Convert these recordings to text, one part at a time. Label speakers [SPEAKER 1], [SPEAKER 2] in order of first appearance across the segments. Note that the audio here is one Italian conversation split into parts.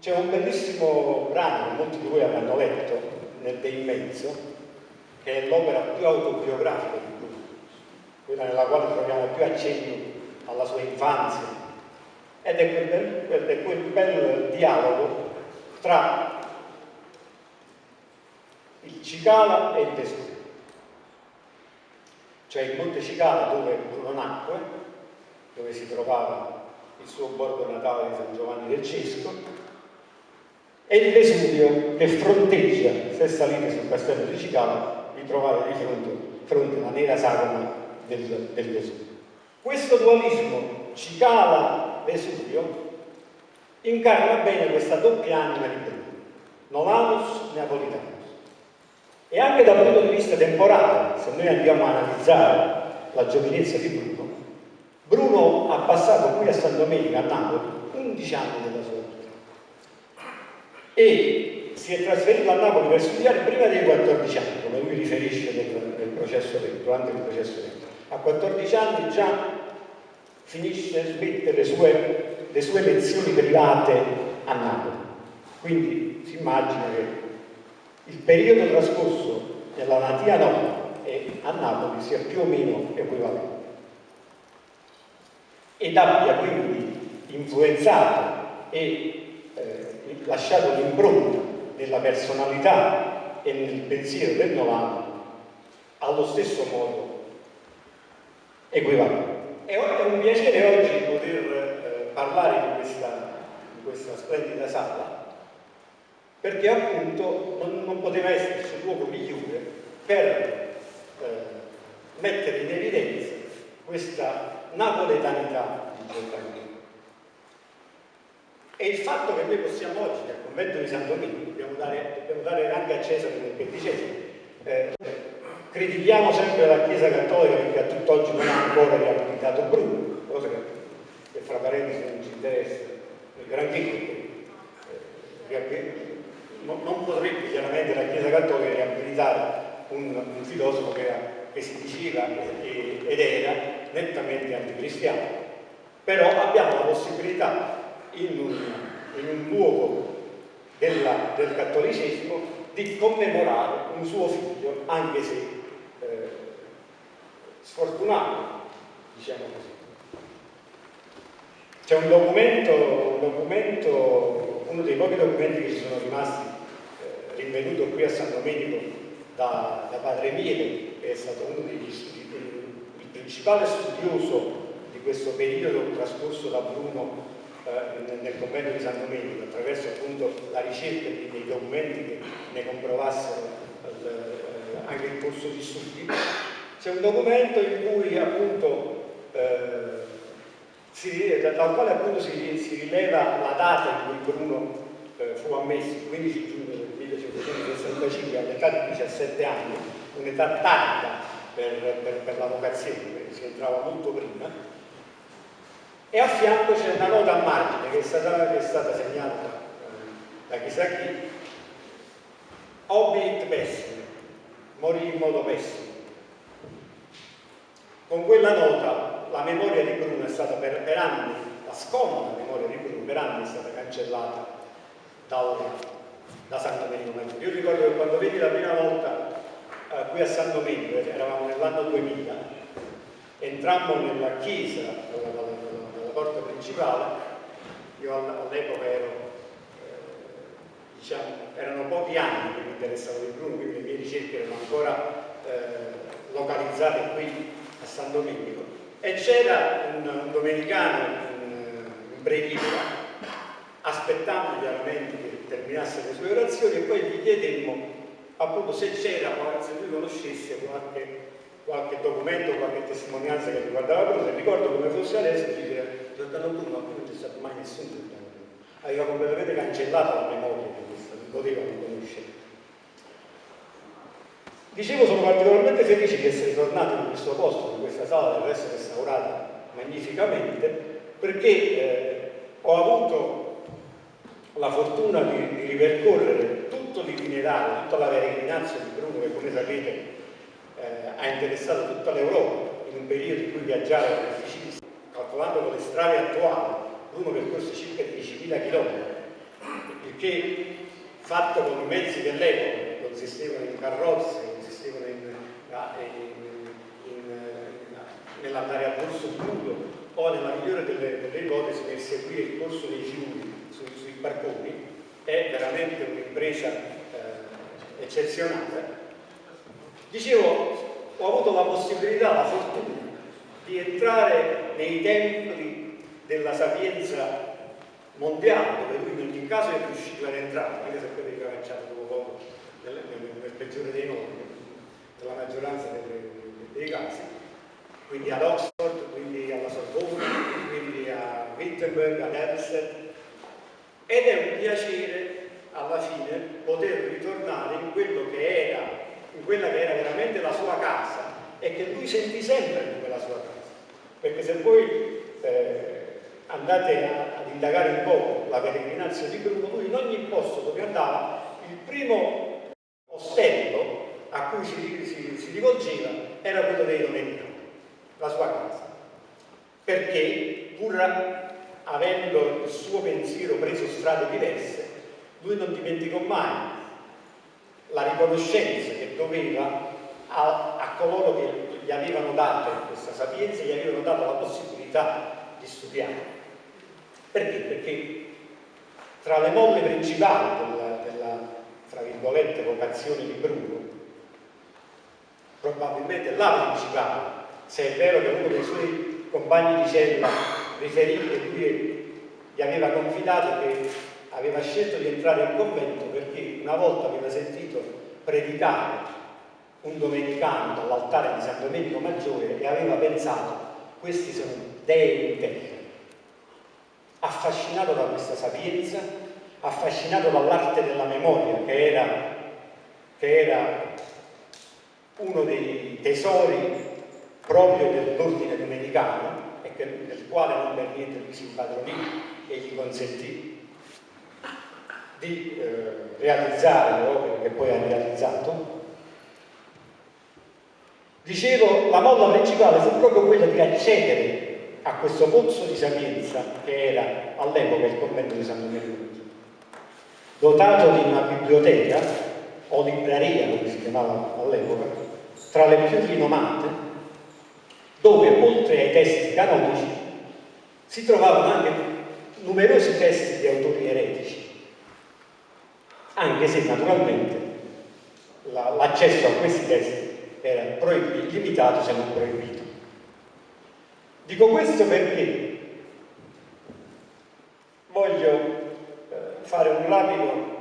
[SPEAKER 1] C'è un bellissimo brano che molti di voi avranno letto, nel De Immenso, che è l'opera più autobiografica di Bruno, quella nella quale troviamo più accenni alla sua infanzia, ed è quel bel dialogo tra il Cicala e il Vesuvio, cioè il Monte Cicala dove Bruno nacque, dove si trovava il suo borgo natale di San Giovanni del Cesco, e il Vesuvio che fronteggia, se salite sul castello di Cicala, vi trovate di fronte alla nera sagoma del Vesuvio. Questo dualismo Cicala-Vesuvio incarna bene questa doppia anima di Bruno, Novanus Neapolitanus. E anche dal punto di vista temporale, se noi andiamo a analizzare la giovinezza di Bruno ha passato qui a San Domenico, a Napoli, 11 anni della sua vita e si è trasferito a Napoli per studiare prima dei 14 anni, come lui riferisce durante il processo elettorale. A 14 anni già smette le sue lezioni private a Napoli, quindi si immagina che il periodo trascorso nella natia Nova e a Napoli sia più o meno equivalente ed abbia quindi influenzato e lasciato l'impronta nella personalità e nel pensiero del Novano allo stesso modo equivalente. È un piacere oggi poter parlare di questa splendida sala, perché appunto non poteva esserci luogo migliore per mettere in evidenza questa napoletanità di Giordano. E il fatto che noi possiamo oggi, nel convento di San Domenico, dobbiamo dare anche a Cesare nel XV, critichiamo sempre la Chiesa Cattolica perché a tutt'oggi non ha ancora riabilitato Bruno, cosa che fra parentesi non ci interessa, granché, non potrebbe chiaramente la Chiesa Cattolica riabilitare un filosofo che si diceva ed era nettamente anticristiano. Però abbiamo la possibilità in un luogo del cattolicesimo di commemorare un suo figlio, anche se sfortunato, diciamo così. C'è un documento, uno dei pochi documenti che ci sono rimasti rinvenuto qui a San Domenico da padre Miele, che è stato uno il principale studioso di questo periodo trascorso da Bruno nel convento di San Domenico, attraverso appunto la ricerca dei documenti che ne comprovassero anche il corso di studi. C'è un documento in cui appunto dal quale appunto si rileva la data in cui Bruno fu ammesso, il 15 giugno del 1565, all'età di 17 anni, un'età tarda per la vocazione, perché si entrava molto prima. E a fianco c'è una nota a margine che è stata segnata da chissà chi: Obiit pessime, morì in modo pessimo. Con quella nota la memoria di Bruno è stata per anni, la scomoda memoria di Bruno per anni è stata cancellata da San Domenico Maggiore. Io ricordo che quando vedi la prima volta qui a San Domenico, eravamo nell'anno 2000, entrammo nella chiesa, nella porta principale. Io all'epoca erano pochi anni che mi interessavo di Bruno, quindi le mie ricerche erano ancora localizzate qui a San Domenico, e c'era un domenicano in preghiera, aspettando chiaramente che terminasse le sue orazioni, e poi gli chiedemmo appunto se lui conoscesse qualche documento, qualche testimonianza che riguardava Bruno. E ricordo come fosse adesso, diceva: Giordano Bruno, non c'è stato mai nessun Giordano Bruno, aveva completamente cancellato la memoria di questo, non poteva riconoscere. Dicevo, sono particolarmente felice di essere tornato in questo posto, in questa sala del resto restaurata magnificamente, perché ho avuto la fortuna di ripercorrere tutto l'itinerario, tutta la peregrinanza di Bruno, che come sapete ha interessato tutta l'Europa in un periodo in cui viaggiare era difficilissimo. Calcolando con le strade attuali, Bruno percorse circa 10.000 km il che fatto con i mezzi dell'epoca, consistevano in carrozze, consistevano nell'andare a dorso nudo o nella migliore delle ipotesi nel seguire il corso dei fiumi sui barconi, è veramente un'impresa eccezionale. Dicevo, ho avuto la possibilità, la fortuna di entrare nei templi della sapienza mondiale, dove lui in ogni caso è riuscito ad entrare, anche se poi veniva cacciato dopo poco nel peggiore dei modi, nella maggioranza dei casi, quindi ad Oxford, quindi alla Sorbona, quindi a Wittenberg, ad Helmstedt, ed è un piacere alla fine poter ritornare in quello che era, in quella che era veramente la sua casa e che lui sentì sempre come la sua casa, perché se voi andate ad indagare un po' la peregrinanza di Bruno, lui in ogni posto dove andava, il primo ostello a cui si rivolgeva era quello dei domenicani, la sua casa, perché pur avendo il suo pensiero preso strade diverse, lui non dimenticò mai la riconoscenza che doveva a coloro che gli avevano dato questa sapienza, gli avevano dato la possibilità di studiare. Perché? Perché tra le molle principali della tra virgolette, vocazione di Bruno, probabilmente la principale, se è vero che uno dei suoi compagni di cella riferì che lui gli aveva confidato che aveva scelto di entrare in convento perché una volta aveva sentito predicare un domenicano dall'altare di San Domenico Maggiore e aveva pensato: questi sono dei in terra. Affascinato da questa sapienza, affascinato dall'arte della memoria, che era uno dei tesori proprio dell'ordine domenicano e del quale non per niente lui si impadronì e gli consentì di realizzare le opere che poi ha realizzato. Dicevo, la molla principale fu proprio quella di accedere a questo pozzo di sapienza che era all'epoca il convento di San Domenico, dotato di una biblioteca o libreria, come si chiamava all'epoca, tra le più rinomate, dove oltre ai testi canonici si trovavano anche numerosi testi di autori eretici, anche se naturalmente l'accesso a questi testi era limitato se non proibito. Dico questo perché voglio fare un rapido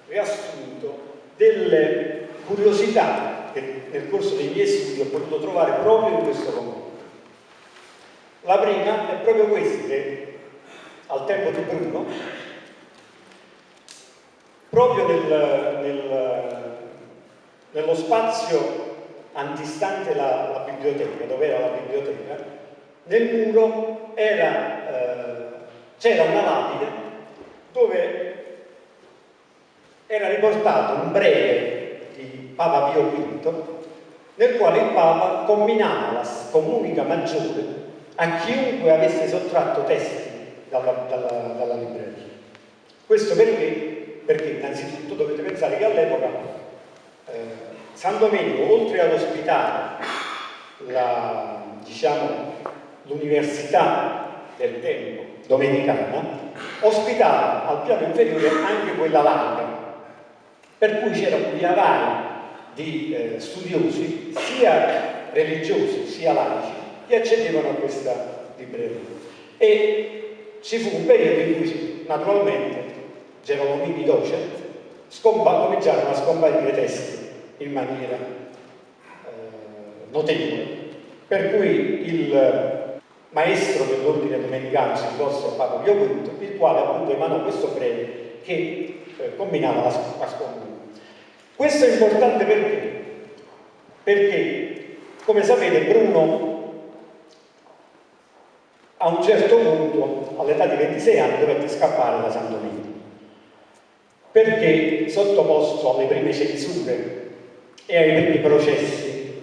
[SPEAKER 1] riassunto delle curiosità che nel corso dei miei studi ho potuto trovare proprio in questo convento. La prima è proprio questa, che al tempo di Bruno, proprio nello spazio antistante la biblioteca, dove era la biblioteca, nel muro c'era una lapide dove era riportato un breve di Papa Pio V, nel quale il Papa comminava la comunica maggiore a chiunque avesse sottratto testi dalla libreria. Questo perché? Perché innanzitutto dovete pensare che all'epoca San Domenico, oltre ad ospitare l'università del tempo domenicana, ospitava al piano inferiore anche quella laica, per cui c'era un via vai di studiosi, sia religiosi sia laici, che accedevano a questa libreria. E ci fu un periodo in cui naturalmente Geronomini docet cominciarono a scomparire testi in maniera notevole, per cui il maestro dell'ordine domenicano si rivolse a Papa Pio V, il quale appunto emanò questo breve che combinava la scomunica. Questo è importante perché? Perché, come sapete, Bruno a un certo punto, all'età di 26 anni, dovette scappare da San Domenico, perché sottoposto alle prime censure e ai primi processi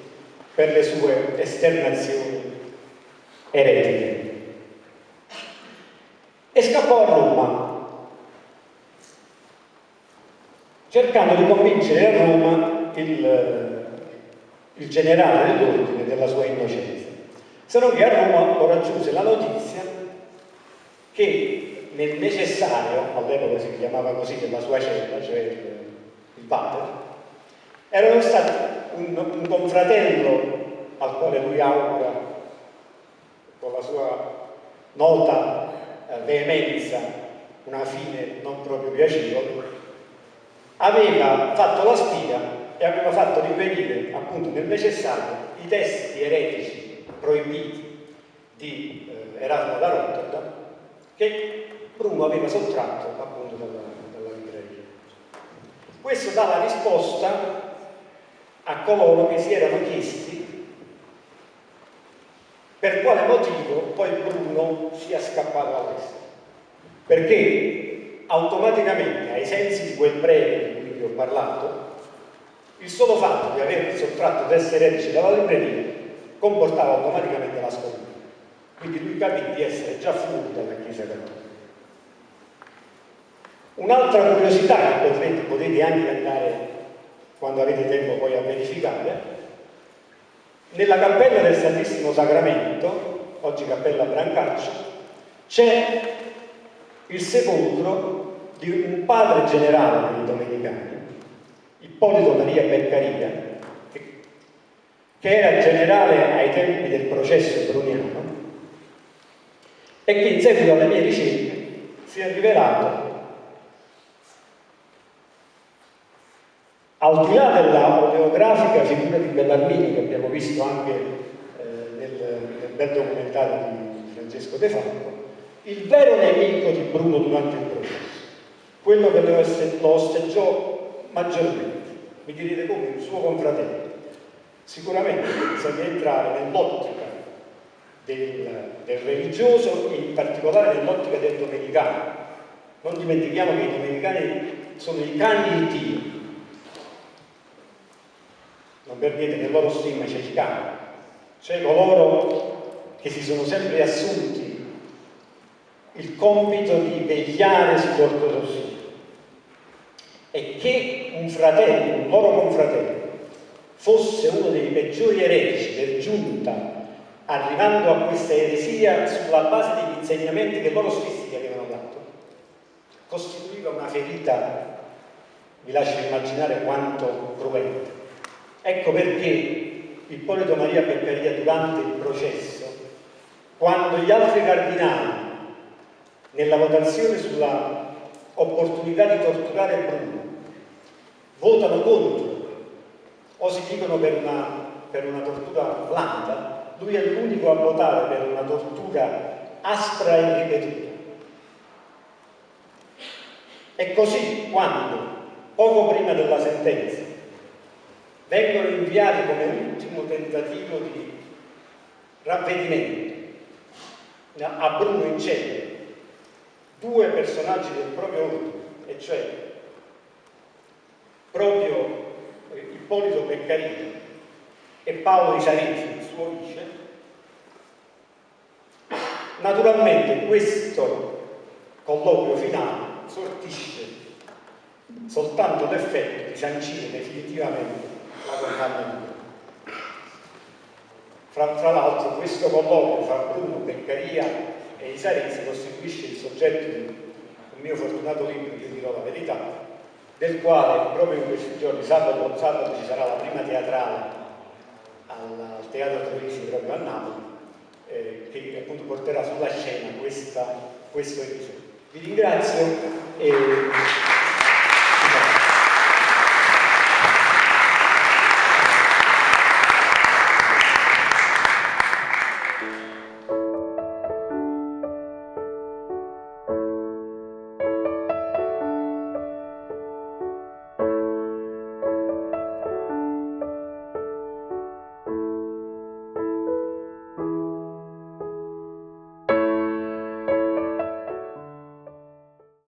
[SPEAKER 1] per le sue esternazioni eretiche. E scappò a Roma, cercando di convincere a Roma il generale dell'ordine della sua innocenza. Se non che a Roma lo raggiunse la notizia che nel necessario, all'epoca si chiamava così, della sua cella, cioè il Vater, erano stati un confratello al quale lui augura con la sua nota veemenza una fine non proprio piacevole, aveva fatto la spia e aveva fatto rinvenire appunto nel necessario i testi eretici proibiti di Erasmo da Rotterdam che Bruno aveva sottratto appunto dalla libreria. Questo dà la risposta a coloro che si erano chiesti per quale motivo poi Bruno sia scappato all'estero. Perché automaticamente, ai sensi di quel breve di cui vi ho parlato, il solo fatto di aver sottratto testi eretici dalla libreria comportava automaticamente la scoperta. Quindi lui capì di essere già fuori dalla Chiesa Cattolica. Un'altra curiosità che potete anche andare, quando avete tempo, poi a verificare, nella cappella del Santissimo Sacramento, oggi cappella Brancaccio, c'è il sepolcro di un padre generale dei Domenicani, Ippolito Maria Beccaria, che era generale ai tempi del processo bruniano e che in seguito alle mie ricerche si è rivelato, al di là della oleografica figura di Bellarmini che abbiamo visto anche nel bel documentario di Francesco De Falco, il vero nemico di Bruno durante il processo, quello che lo osteggiò maggiormente, mi direte come il suo confratello. Sicuramente bisogna entrare nell'ottica del religioso e in particolare nell'ottica del domenicano. Non dimentichiamo che i domenicani sono i cani di Dio. Non per niente nel loro stemma c'è il cane. Cioè coloro che si sono sempre assunti il compito di vegliare sull'ortodossia e che un fratello, un loro confratello, fosse uno dei peggiori eretici per giunta, arrivando a questa eresia sulla base degli insegnamenti che loro stessi gli avevano dato, costituiva una ferita, vi lascio immaginare quanto cruenta. Ecco perché Ippolito Maria Beccaria durante il processo, quando gli altri cardinali nella votazione sulla opportunità di torturare Bruno votano contro o si dicono per una tortura blanda, lui è l'unico a votare per una tortura aspra e ripetuta. E così quando, poco prima della sentenza, vengono inviati come ultimo tentativo di ravvedimento a Bruno in cella due personaggi del proprio ordine, e cioè proprio Ippolito Beccaria e Paolo di Sarisi, il suo vice, naturalmente questo colloquio finale sortisce soltanto l'effetto di sancire definitivamente la condanna di Bruno. Fra l'altro questo colloquio fra Bruno, Beccaria e Isaresi costituisce il soggetto di un mio fortunato libro, Io dirò la verità, del quale proprio in questi giorni, sabato ci sarà la prima teatrale al Teatro Troisi proprio a Napoli, che appunto porterà sulla scena questo episodio. Vi ringrazio e